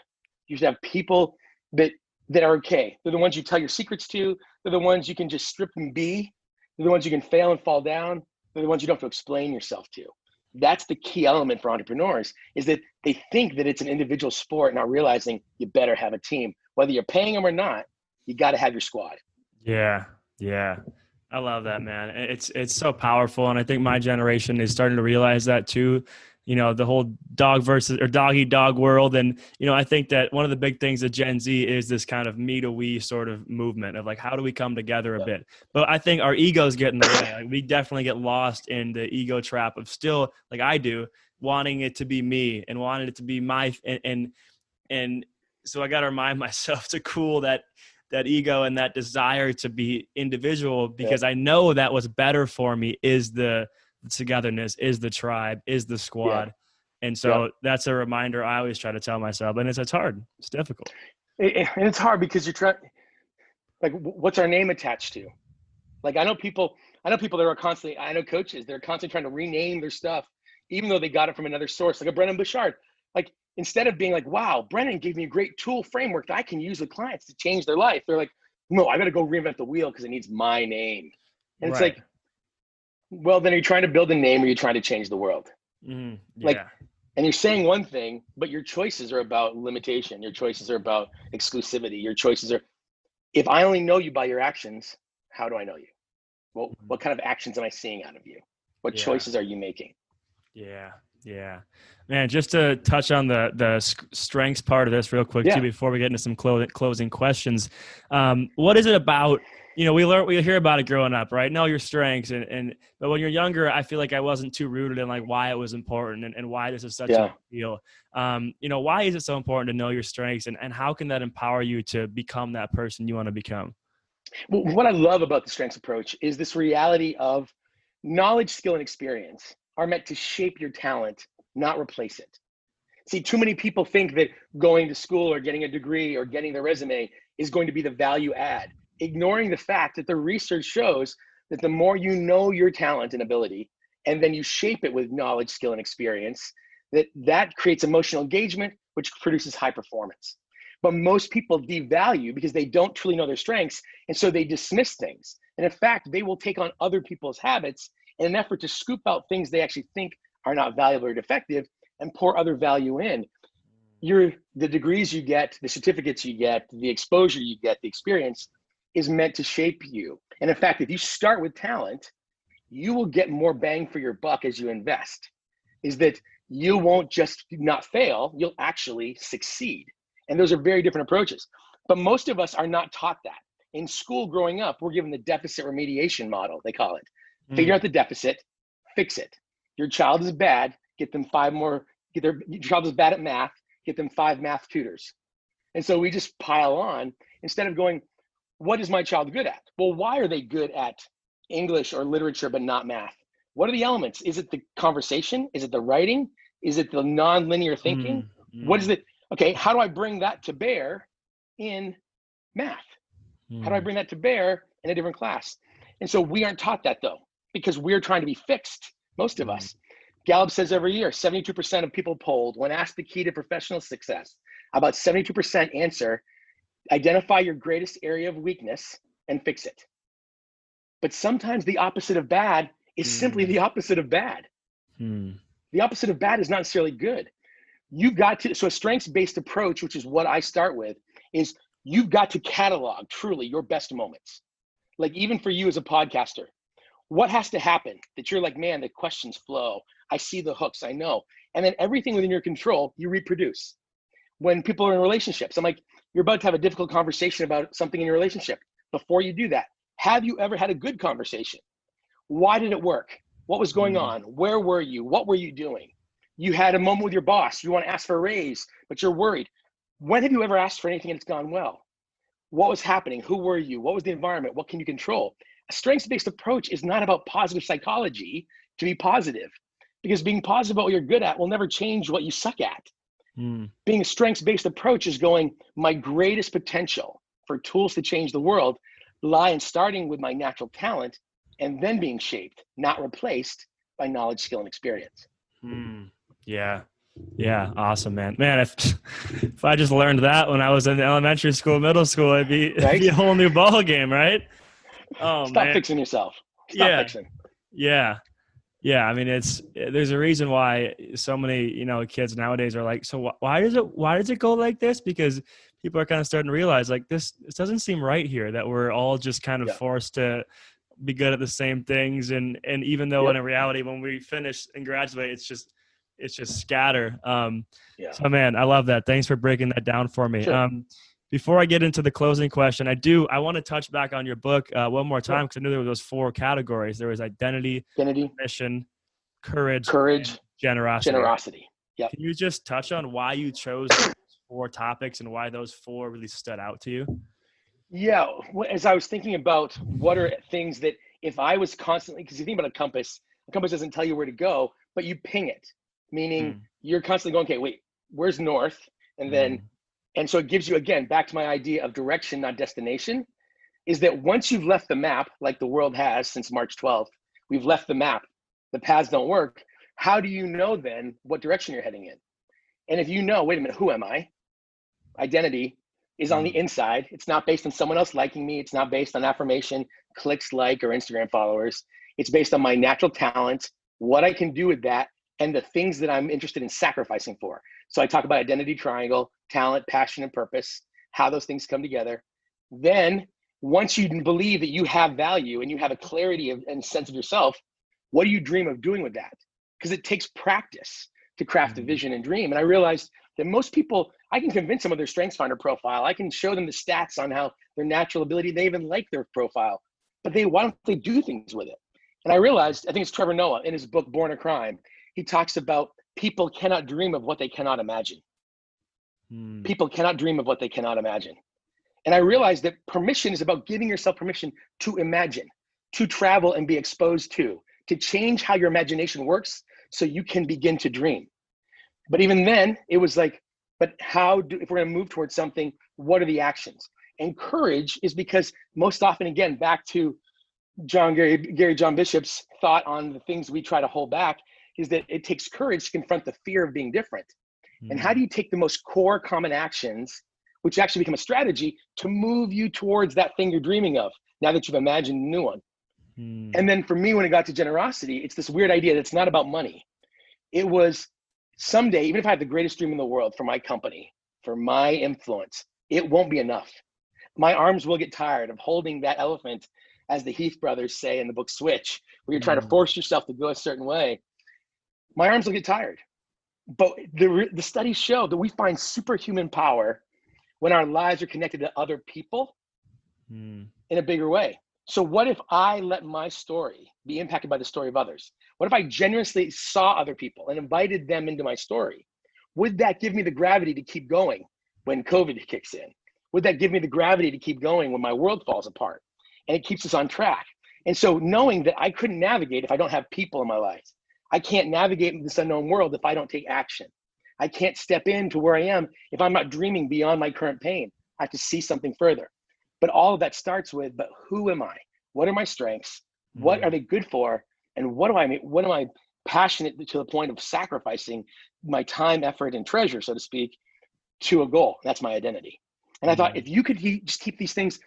You should have people that are okay. They're the ones you tell your secrets to. They're the ones you can just strip and be. They're the ones you can fail and fall down. They're the ones you don't have to explain yourself to. That's the key element for entrepreneurs, is that they think that it's an individual sport, not realizing you better have a team. Whether you're paying them or not, you got to have your squad. Yeah. I love that, man. It's so powerful. And I think my generation is starting to realize that too. You know, the whole dog eat dog world. And, you know, I think that one of the big things of Gen Z is this kind of me to we sort of movement of like, how do we come together a bit? But I think our egos get in the way. Like, we definitely get lost in the ego trap of still, like I do, wanting it to be me and wanting it to be my, and so I got to remind myself to cool that ego and that desire to be individual, because I know that what's better for me is the togetherness, is the tribe, is the squad. And so that's a reminder I always try to tell myself. And it's hard. It's difficult. And it's hard because you're trying, like, what's our name attached to? Like, I know people that are constantly, I know coaches, they're constantly trying to rename their stuff, even though they got it from another source, like a Brennan Bouchard. Like, instead of being like, wow, Brennan gave me a great tool framework that I can use with clients to change their life, they're like, no, I got to go reinvent the wheel because it needs my name. And it's like, well, then are you trying to build a name, or are you trying to change the world? Like, and you're saying one thing, but your choices are about limitation. Your choices are about exclusivity. Your choices are, if I only know you by your actions, how do I know you? Well, what kind of actions am I seeing out of you? What choices are you making? Yeah. Man, just to touch on the strengths part of this real quick too, before we get into some closing questions. What is it about, you know, we hear about it growing up, right? Know your strengths. But when you're younger, I feel like I wasn't too rooted in like why it was important and why this is such a big deal. You know, why is it so important to know your strengths, and how can that empower you to become that person you want to become? Well, what I love about the strengths approach is this reality of knowledge, skill, and experience are meant to shape your talent, not replace it. See, too many people think that going to school or getting a degree or getting their resume is going to be the value add, ignoring the fact that the research shows that the more you know your talent and ability, and then you shape it with knowledge, skill, and experience, that creates emotional engagement, which produces high performance. But most people devalue because they don't truly know their strengths, and so they dismiss things. And in fact, they will take on other people's habits in an effort to scoop out things they actually think are not valuable or effective and pour other value in. The degrees you get, the certificates you get, the exposure you get, the experience is meant to shape you. And in fact, if you start with talent, you will get more bang for your buck as you invest. Is that you won't just not fail, you'll actually succeed. And those are very different approaches. But most of us are not taught that. In school growing up, we're given the deficit remediation model, they call it. Figure out the deficit, fix it. Your child is bad, get them 5 more, your child is bad at math, get them 5 math tutors. And so we just pile on instead of going, what is my child good at? Well, why are they good at English or literature, but not math? What are the elements? Is it the conversation? Is it the writing? Is it the non-linear thinking? What is it? Okay, how do I bring that to bear in math? How do I bring that to bear in a different class? And so we aren't taught that though, because we're trying to be fixed, most of us. Gallup says every year, 72% of people polled, when asked the key to professional success, about 72% answer, identify your greatest area of weakness and fix it. But sometimes the opposite of bad is simply the opposite of bad. The opposite of bad is not necessarily good. You've got to, so a strengths-based approach, which is what I start with, is you've got to catalog truly your best moments. Like even for you as a podcaster, what has to happen that you're like, man, the questions flow. I see the hooks, I know. And then everything within your control, you reproduce. When people are in relationships, I'm like, you're about to have a difficult conversation about something in your relationship. Before you do that, have you ever had a good conversation? Why did it work? What was going on? Where were you? What were you doing? You had a moment with your boss. You want to ask for a raise, but you're worried. When have you ever asked for anything and it's gone well? What was happening? Who were you? What was the environment? What can you control? A strengths-based approach is not about positive psychology to be positive, because being positive about what you're good at will never change what you suck at. Being a strengths-based approach is going, my greatest potential for tools to change the world lie in starting with my natural talent and then being shaped, not replaced by knowledge, skill, and experience. Yeah. Awesome, man. If I just learned that when I was in elementary school, middle school, it'd be a whole new ball game, right? Oh, Stop fixing yourself. Stop fixing. Yeah. I mean, there's a reason why so many, kids nowadays are like, so why does it go like this? Because people are kind of starting to realize like this doesn't seem right here, that we're all just kind of forced to be good at the same things. And even though in reality, when we finish and graduate, it's just scatter. So man, I love that. Thanks for breaking that down for me. Sure. Before I get into the closing question, I want to touch back on your book one more time, because I knew there were those 4 categories. There was identity, mission, courage, and generosity. Yep. Can you just touch on why you chose those 4 topics and why those 4 really stood out to you? Yeah, as I was thinking about what are things that if I was constantly, because you think about a compass doesn't tell you where to go, but you ping it, meaning you're constantly going, okay, wait, where's north? And then, and so it gives you, again, back to my idea of direction, not destination, is that once you've left the map, like the world has since March 12th, we've left the map, the paths don't work. How do you know then what direction you're heading in? And if you know, wait a minute, who am I? Identity is on the inside. It's not based on someone else liking me. It's not based on affirmation, clicks, like, or Instagram followers. It's based on my natural talent, what I can do with that, and the things that I'm interested in sacrificing for. So I talk about identity triangle, talent, passion, and purpose, how those things come together. Then once you believe that you have value and you have a clarity and sense of yourself, what do you dream of doing with that? Because it takes practice to craft a vision and dream. And I realized that most people, I can convince them of their StrengthsFinder profile. I can show them the stats on how their natural ability, they even like their profile, but why don't they do things with it? And I realized, I think it's Trevor Noah in his book, Born a Crime, he talks about people cannot dream of what they cannot imagine. People cannot dream of what they cannot imagine. And I realized that permission is about giving yourself permission to imagine, to travel and be exposed to change how your imagination works so you can begin to dream. But even then, it was like, but if we're gonna move towards something, what are the actions? And courage is because most often, again, back to Gary John Bishop's thought on the things we try to hold back, is that it takes courage to confront the fear of being different. And how do you take the most core common actions, which actually become a strategy to move you towards that thing you're dreaming of now that you've imagined a new one? And then for me, when it got to generosity, it's this weird idea that's not about money. It was someday, even if I have the greatest dream in the world for my company, for my influence, it won't be enough. My arms will get tired of holding that elephant, as the Heath brothers say in the book Switch, where you're trying to force yourself to go a certain way. My arms will get tired. But the studies show that we find superhuman power when our lives are connected to other people in a bigger way. So what if I let my story be impacted by the story of others? What if I generously saw other people and invited them into my story? Would that give me the gravity to keep going when COVID kicks in? Would that give me the gravity to keep going when my world falls apart? And it keeps us on track. And so knowing that I couldn't navigate if I don't have people in my life, I can't navigate this unknown world if I don't take action. I can't step into where I am if I'm not dreaming beyond my current pain. I have to see something further. But all of that starts with, but who am I? What are my strengths? What are they good for? And what am I passionate to the point of sacrificing my time, effort, and treasure, so to speak, to a goal? That's my identity. And I thought, if you could just keep these things,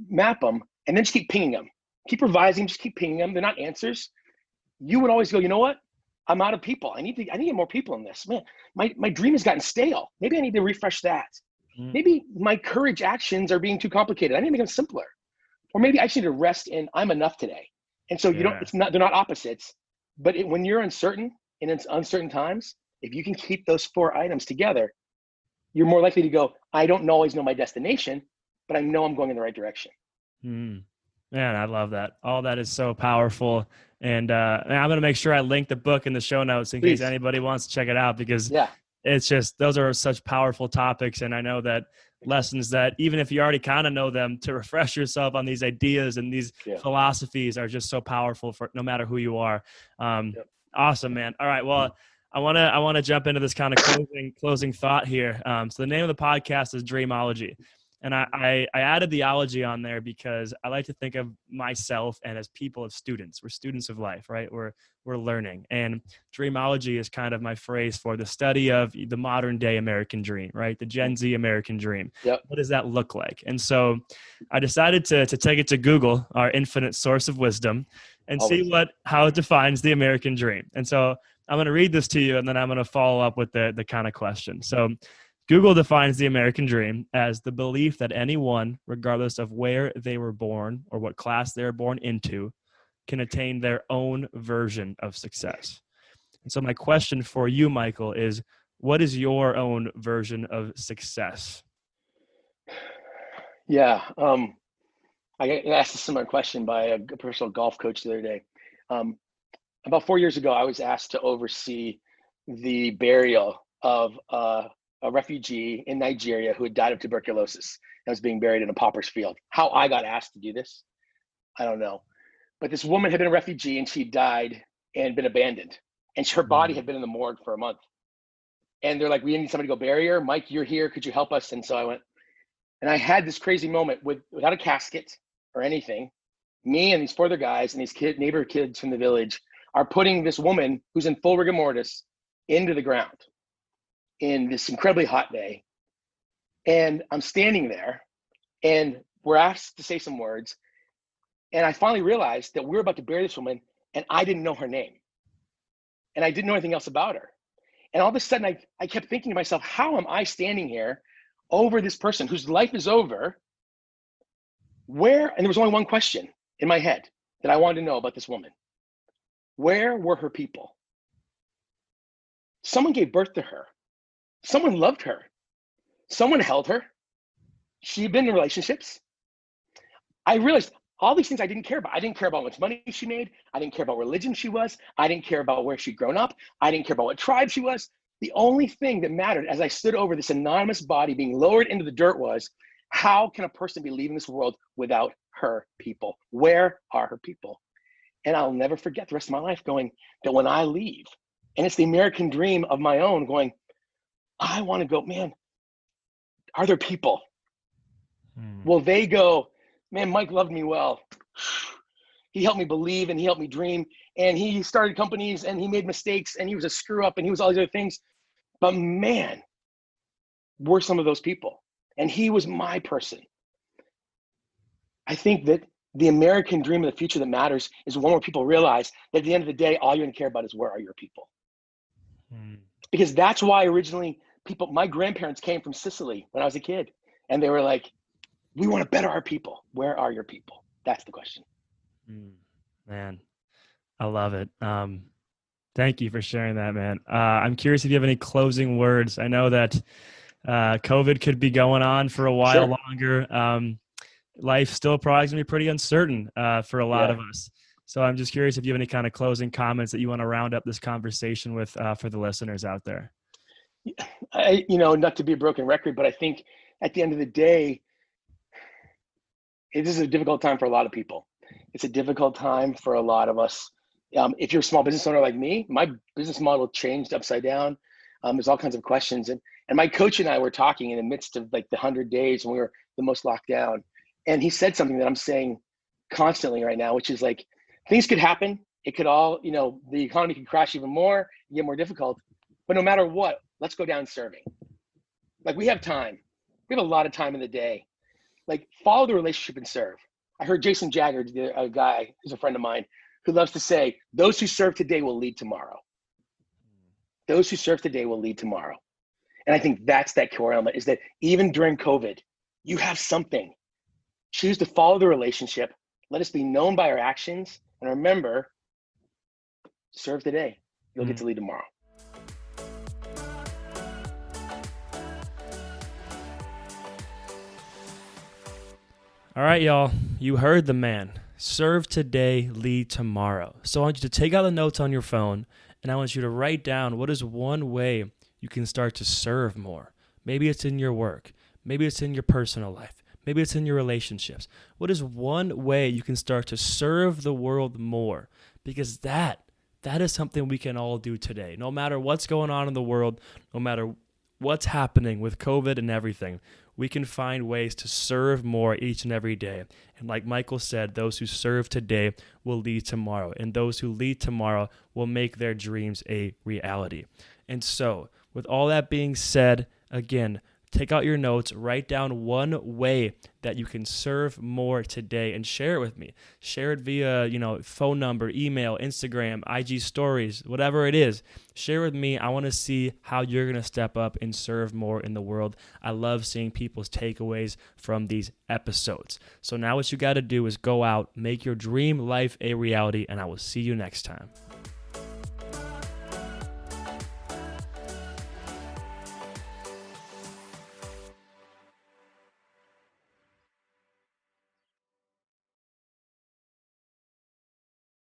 map them, and then just keep pinging them, keep revising, just keep pinging them. They're not answers. You would always go, you know what? I'm out of people. I need to get more people in this. Man, my dream has gotten stale. Maybe I need to refresh that. Maybe my courage actions are being too complicated. I need to make them simpler. Or maybe I just need to rest in I'm enough today. And so they're not opposites, but when you're uncertain and it's uncertain times, if you can keep those 4 items together, you're more likely to go, I don't always know my destination, but I know I'm going in the right direction. Man, I love that. All that is so powerful. And I'm going to make sure I link the book in the show notes in case anybody wants to check it out, because it's just, those are such powerful topics. And I know that lessons that even if you already kind of know them, to refresh yourself on these ideas and these philosophies are just so powerful for no matter who you are. Awesome, man. All right. Well, I want to jump into this kind of closing thought here. So the name of the podcast is Dreamology. And I added the ology on there because I like to think of myself and as people as students. We're students of life, right? We're learning. And Dreamology is kind of my phrase for the study of the modern day American dream, right? The Gen Z American dream. What does that look like? And so I decided to take it to Google, our infinite source of wisdom, and see how it defines the American dream. And so I'm going to read this to you, and then I'm going to follow up with the kind of question. So Google defines the American dream as the belief that anyone, regardless of where they were born or what class they were born into, can attain their own version of success. And so my question for you, Michael, is what is your own version of success? Yeah. I got asked a similar question by a professional golf coach the other day. About 4 years ago, I was asked to oversee the burial of a refugee in Nigeria who had died of tuberculosis and was being buried in a pauper's field. How I got asked to do this, I don't know. But this woman had been a refugee and she died and been abandoned. And her body had been in the morgue for a month. And they're like, we need somebody to go bury her. Mike, you're here. Could you help us? And so I went. And I had this crazy moment without a casket or anything. Me and these 4 other guys and these neighbor kids from the village are putting this woman who's in full rigor mortis into the ground in this incredibly hot day. And I'm standing there and we're asked to say some words. And I finally realized that we were about to bury this woman and I didn't know her name. And I didn't know anything else about her. And all of a sudden I kept thinking to myself, how am I standing here over this person whose life is over? Where, and there was only one question in my head that I wanted to know about this woman. Where were her people? Someone gave birth to her. Someone loved her. Someone held her. She'd been in relationships. I realized all these things I didn't care about. I didn't care about how much money she made. I didn't care about what religion she was. I didn't care about where she'd grown up. I didn't care about what tribe she was. The only thing that mattered as I stood over this anonymous body being lowered into the dirt was, how can a person be leaving this world without her people? Where are her people? And I'll never forget the rest of my life going that when I leave, and it's the American dream of my own going, I want to go, man, are there people? Will they go, man, Mike loved me well. He helped me believe and he helped me dream. And he started companies and he made mistakes and he was a screw up and he was all these other things. But man, we're some of those people. And he was my person. I think that the American dream of the future that matters is one where people realize that at the end of the day, all you're going to care about is where are your people? Because that's why originally my grandparents came from Sicily when I was a kid. And they were like, we want to better our people. Where are your people? That's the question. Man, I love it. Thank you for sharing that, man. I'm curious if you have any closing words. I know that COVID could be going on for a while longer. Life still probably going to be pretty uncertain for a lot of us. So I'm just curious if you have any kind of closing comments that you want to round up this conversation with for the listeners out there. not to be a broken record, but I think at the end of the day, it is a difficult time for a lot of people. It's a difficult time for a lot of us. If you're a small business owner like me, my business model changed upside down. There's all kinds of questions. And my coach and I were talking in the midst of like the 100 days when we were the most locked down. And he said something that I'm saying constantly right now, which is like, things could happen. It could all, the economy could crash even more, get more difficult. But no matter what, let's go down serving. Like, we have time. We have a lot of time in the day. Like, follow the relationship and serve. I heard Jason Jagger, a guy who's a friend of mine, who loves to say, those who serve today will lead tomorrow. Those who serve today will lead tomorrow. And I think that's that core element, is that even during COVID, you have something. Choose to follow the relationship. Let us be known by our actions. And remember, serve today. You'll get to lead tomorrow. All right, y'all, you heard the man. Serve today, lead tomorrow. So I want you to take out the notes on your phone, and I want you to write down what is one way you can start to serve more. Maybe it's in your work. Maybe it's in your personal life. Maybe it's in your relationships. What is one way you can start to serve the world more? Because that is something we can all do today. No matter what's going on in the world, no matter what's happening with COVID and everything, we can find ways to serve more each and every day. And like Michael said, those who serve today will lead tomorrow. And those who lead tomorrow will make their dreams a reality. And so, with all that being said, again, take out your notes, write down one way that you can serve more today, and share it with me. Share it via, phone number, email, Instagram, IG stories, whatever it is. Share with me. I want to see how you're going to step up and serve more in the world. I love seeing people's takeaways from these episodes. So now what you got to do is go out, make your dream life a reality, and I will see you next time.